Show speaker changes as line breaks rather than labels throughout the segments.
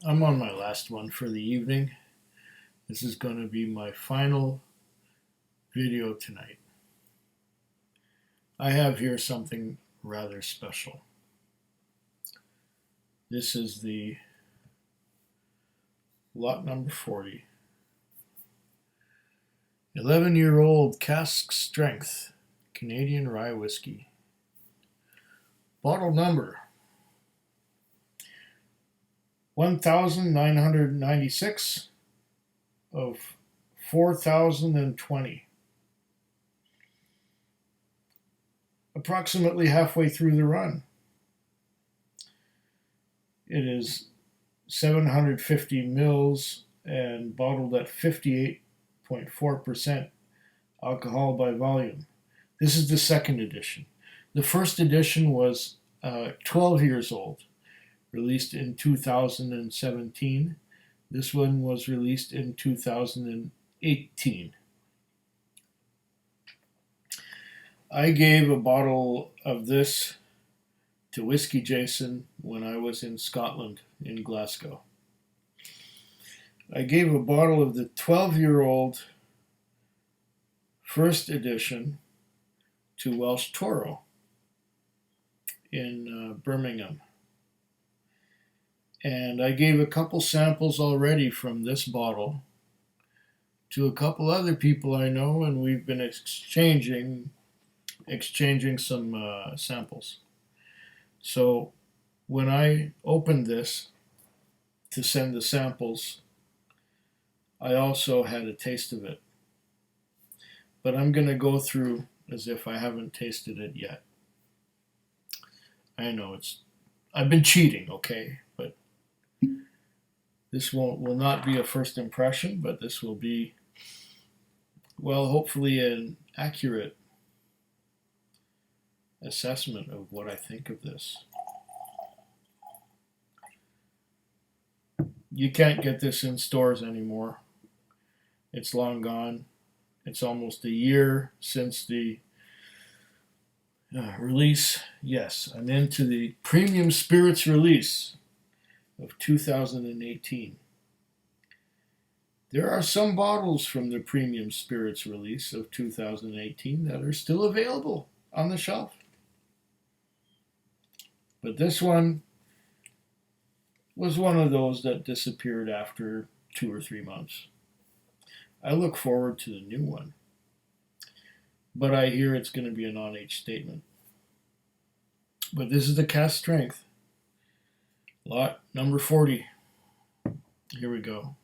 I'm on my last one for the evening. This is going to be my final video tonight. I have here something rather special. This is the lot number 40. 11-year-old Cask Strength Canadian Rye Whiskey. Bottle number 1996 of 4020. Approximately halfway through the run. It is 750 mils and bottled at 58.4% alcohol by volume. This is the second edition. The first edition was 12 years old, released in 2017. This one was released in 2018. I gave a bottle of this to Whisky Jason when I was in Scotland, in Glasgow. I gave a bottle of the 12-year-old first edition to Welsh Toro in Birmingham. And I gave a couple samples already from this bottle to a couple other people I know, and we've been exchanging some samples. So when I opened this to send the samples, I also had a taste of it. But I'm going to go through as if I haven't tasted it yet. I know I've been cheating, okay? But this will not be a first impression, but this will be, well, hopefully an accurate assessment of what I think of this. You can't get this in stores anymore. It's long gone. It's almost a year since the release. Yes, I'm into the Premium Spirits release of 2018. There are some bottles from the Premium Spirits release of 2018 that are still available on the shelf. But this one was one of those that disappeared after 2 or 3 months. I look forward to the new one, but I hear it's going to be a non-age statement. But this is the Cask Strength, lot number 40. Here we go.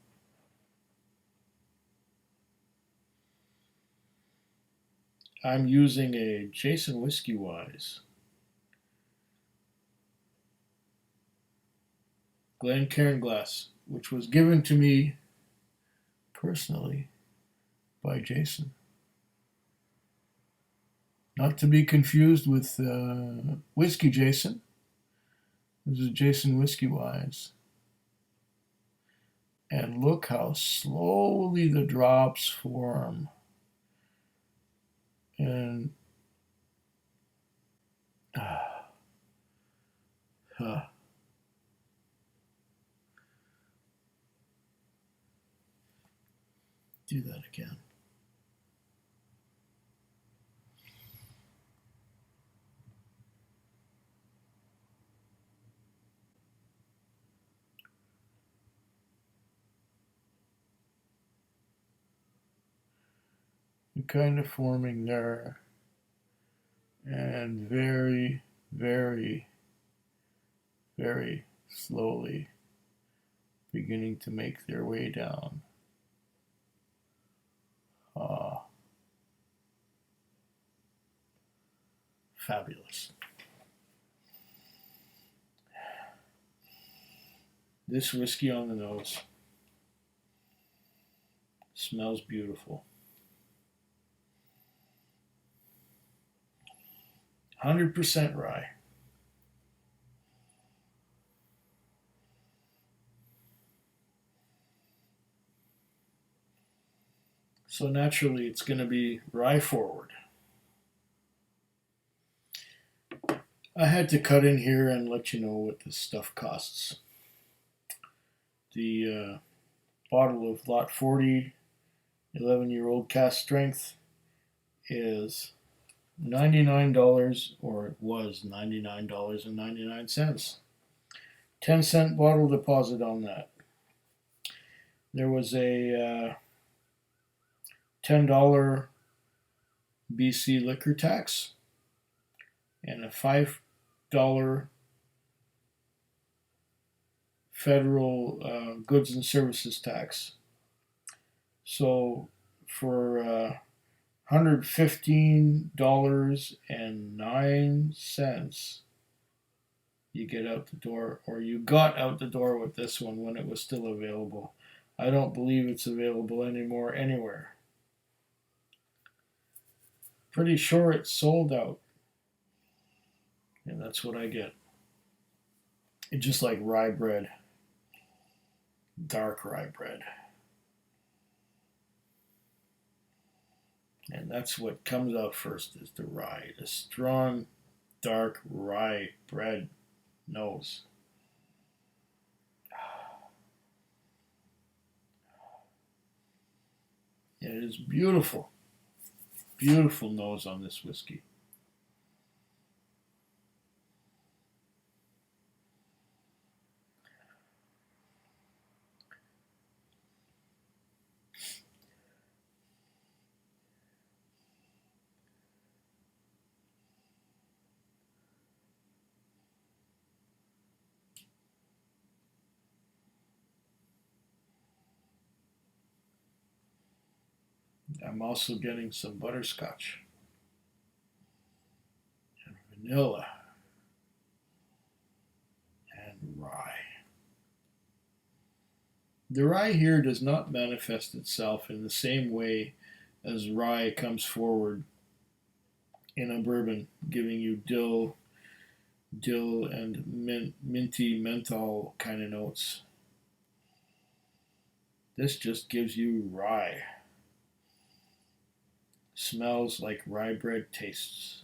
I'm using a Jason Whiskey Wise Glencairn glass, which was given to me personally by Jason. Not to be confused with Whiskey Jason. This is Jason Whiskey Wise. And look how slowly the drops form. And do that again. You're kind of forming there, and very, very, very slowly beginning to make their way down. Fabulous. This whiskey on the nose smells beautiful. 100% rye. So naturally it's going to be rye forward. I had to cut in here and let you know what this stuff costs. The bottle of Lot 40, 11-year-old Cask Strength, is $99, or it was $99.99. 10-cent bottle deposit on that. There was a $10 BC liquor tax and a $5 federal goods and services tax. So for $115.09, you get out the door, or you got out the door with this one when it was still available. I don't believe it's available anymore anywhere. Pretty sure it's sold out. And that's what I get. It's just like rye bread. Dark rye bread. And that's what comes out first, is the rye. The strong, dark rye bread nose. It is beautiful. Beautiful nose on this whiskey. I'm also getting some butterscotch and vanilla and rye. The rye here does not manifest itself in the same way as rye comes forward in a bourbon, giving you dill and minty menthol kind of notes. This just gives you rye. Smells like rye bread tastes.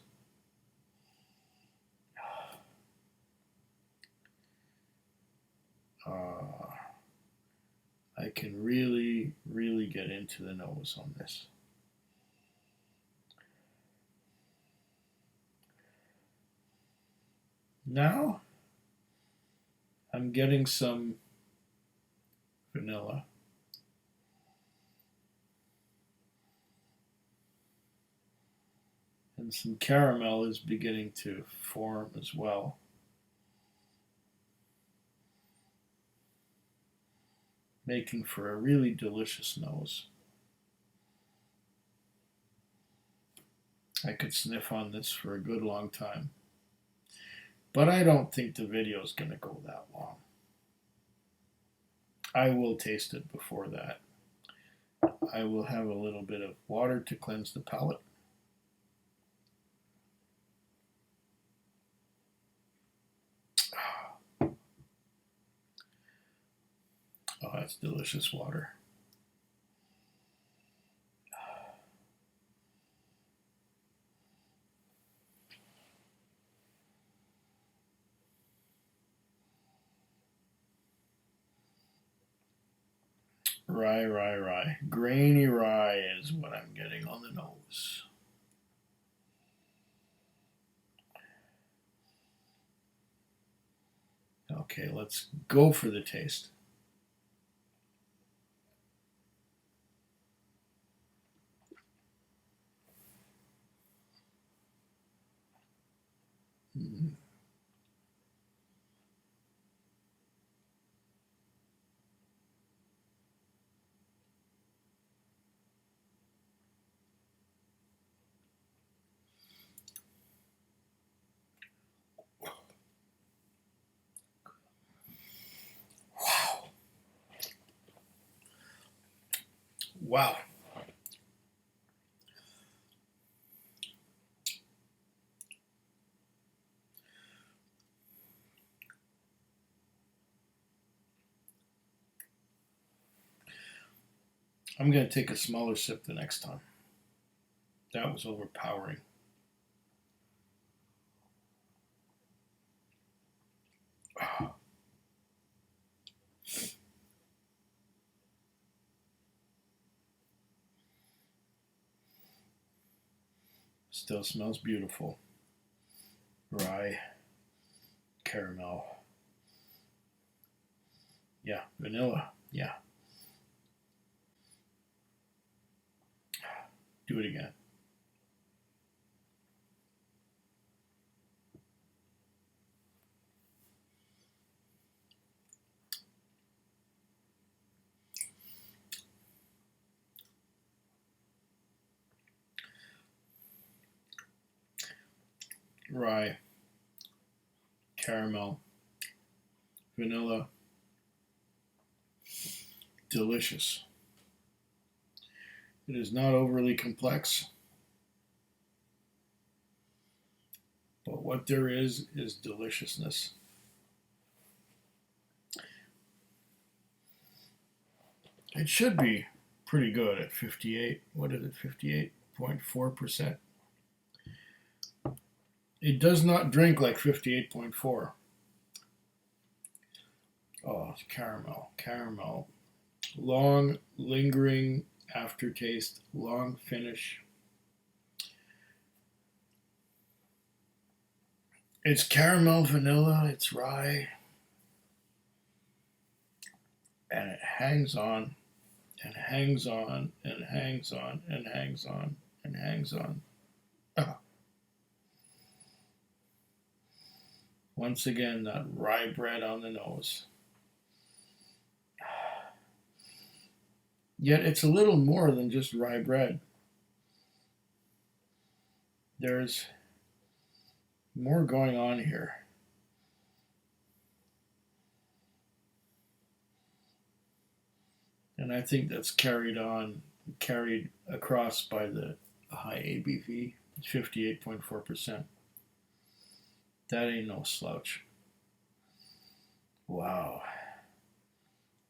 I can really, really get into the nose on this. Now, I'm getting some vanilla. And some caramel is beginning to form as well. Making for a really delicious nose. I could sniff on this for a good long time. But I don't think the video is going to go that long. I will taste it before that. I will have a little bit of water to cleanse the palate. Oh, that's delicious water. Rye. Grainy rye is what I'm getting on the nose. Okay, let's go for the taste. Mm. Wow. I'm going to take a smaller sip the next time. That was overpowering. Still smells beautiful. Rye, caramel. Yeah, vanilla. Yeah. Do it again. Rye, caramel, vanilla. Delicious. It is not overly complex, but what there is deliciousness. It should be pretty good at 58. What is it? 58.4%. It does not drink like 58.4. Oh, it's caramel. Caramel. Long, lingering aftertaste, long finish. It's caramel, vanilla, it's rye, and it hangs on and hangs on and hangs on and hangs on and hangs on. Ah. Once again, that rye bread on the nose. Yet it's a little more than just rye bread. There's more going on here. And I think that's carried across by the high ABV, 58.4%. That ain't no slouch. Wow.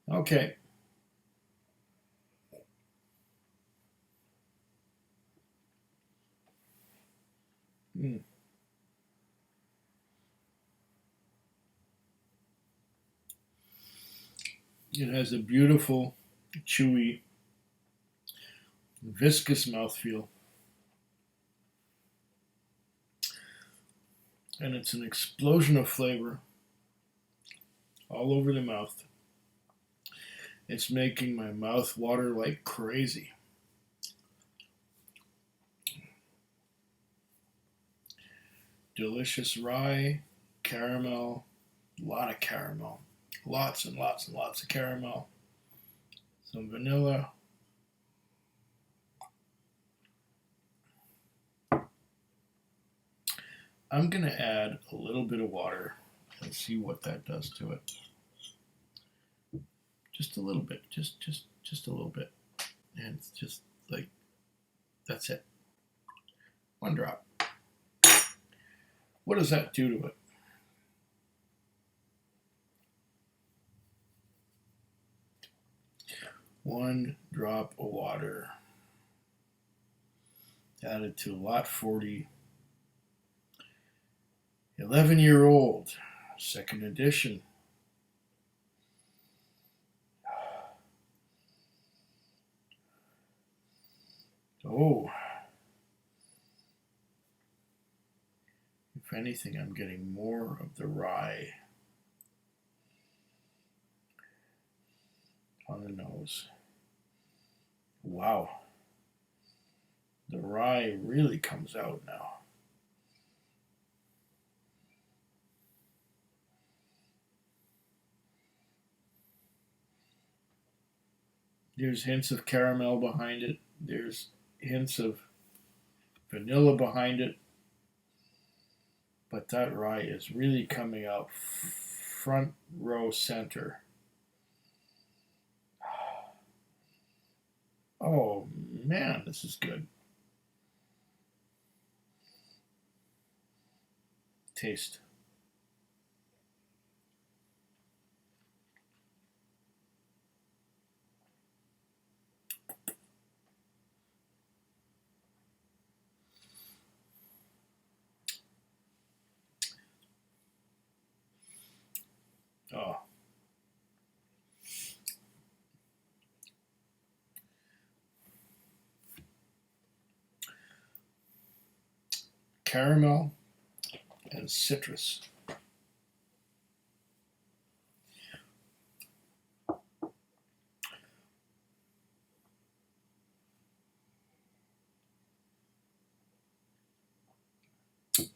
Okay. It has a beautiful, chewy, viscous mouthfeel. And it's an explosion of flavor all over the mouth. It's making my mouth water like crazy. Delicious rye, caramel, a lot of caramel. Lots and lots and lots of caramel. Some vanilla. I'm going to add a little bit of water and see what that does to it. Just a little bit. Just a little bit. And it's just like, that's it. One drop. What does that do to it? One drop of water added to lot 40. 11-year-old, second edition. Oh, if anything, I'm getting more of the rye on the nose. Wow. The rye really comes out now. There's hints of caramel behind it. There's hints of vanilla behind it. But that rye is really coming out front row center. Oh man, this is good. Taste. Oh. caramel and citrus.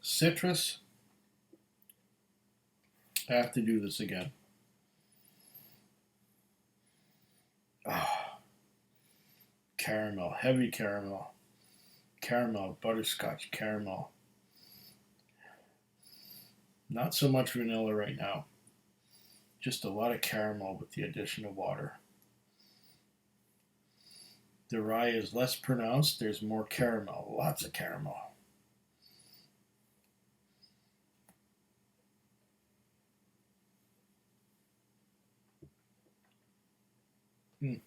Citrus. I have to do this again. Ah, caramel, heavy caramel, caramel, butterscotch caramel. Not so much vanilla right now. Just a lot of caramel with the addition of water. The rye is less pronounced. There's more caramel, lots of caramel. Mm.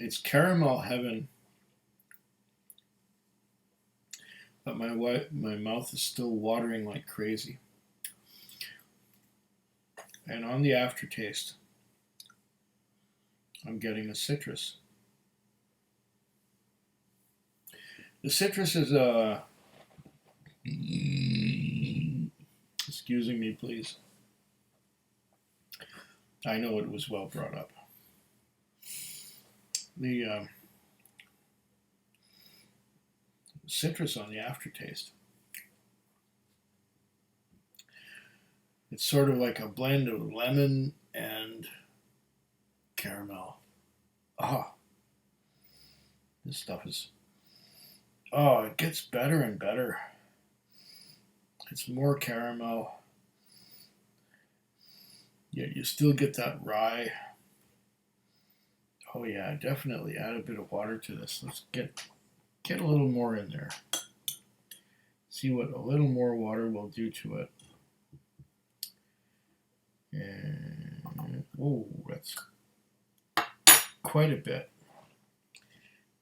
It's caramel heaven, but my mouth is still watering like crazy. And on the aftertaste, I'm getting a citrus. The citrus is excusing me, please. I know it was well brought up. The citrus on the aftertaste. It's sort of like a blend of lemon and caramel. Ah, this stuff is. Oh, it gets better and better. It's more caramel. Yet you still get that rye. Oh yeah, definitely add a bit of water to this. Let's get a little more in there. See what a little more water will do to it. And oh, that's quite a bit.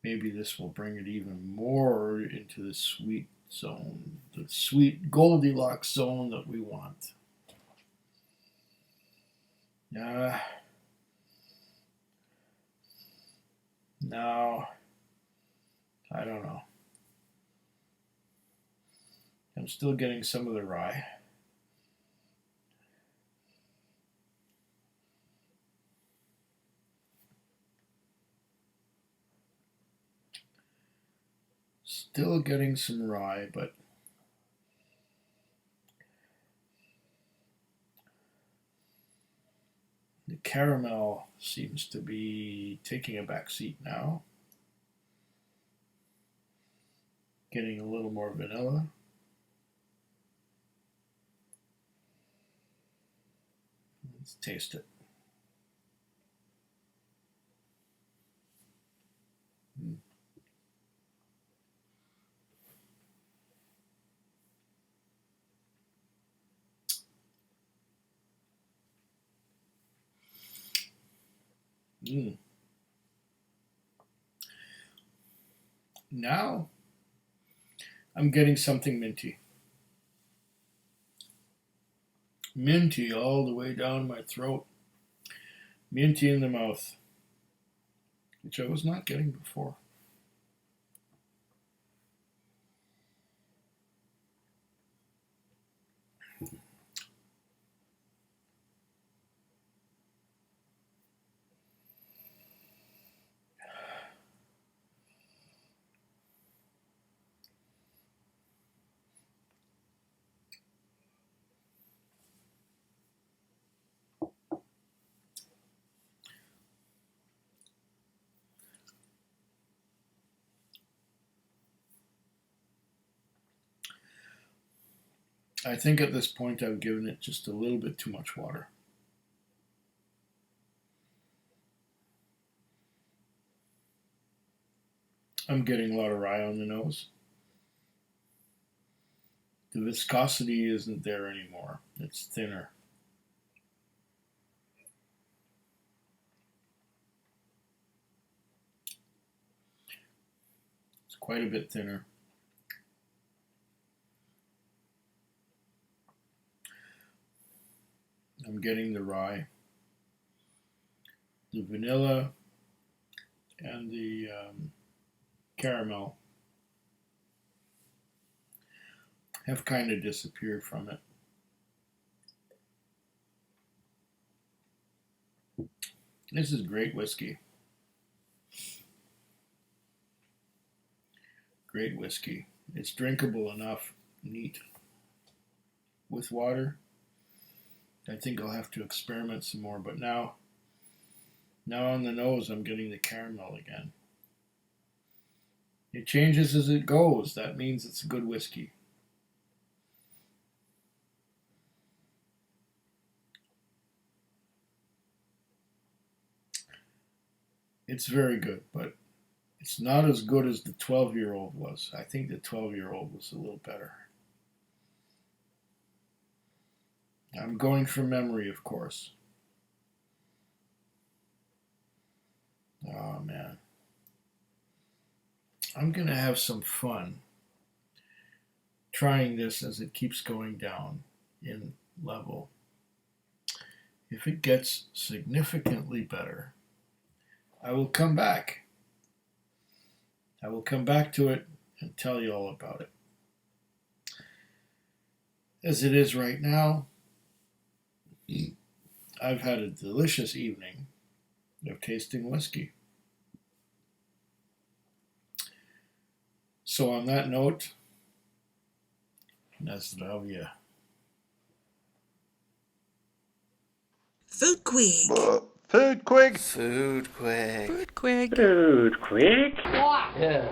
Maybe this will bring it even more into the sweet zone, the sweet Goldilocks zone that we want. No, I don't know. I'm still getting some of the rye. Still getting some rye, but the caramel seems to be taking a back seat now. Getting a little more vanilla. Let's taste it. Now I'm getting something minty. Minty all the way down my throat. Minty in the mouth, which I was not getting before. I think at this point I've given it just a little bit too much water. I'm getting a lot of rye on the nose. The viscosity isn't there anymore. It's thinner. It's quite a bit thinner. I'm getting the rye, the vanilla, and the caramel have kind of disappeared from it. This is great whiskey. Great whiskey. It's drinkable enough, neat. With water, I think I'll have to experiment some more, but now on the nose, I'm getting the caramel again. It changes as it goes. That means it's a good whiskey. It's very good, but it's not as good as the 12-year-old was. I think the 12-year-old was a little better. I'm going from memory, of course. Oh, man. I'm going to have some fun trying this as it keeps going down in level. If it gets significantly better, I will come back. I will come back to it and tell you all about it. As it is right now, I've had a delicious evening of tasting whiskey. So on that note, na zdrowie.
Food Quig.
Food Quig.
Food quick.
Food Quig.
Food quick.
Yeah.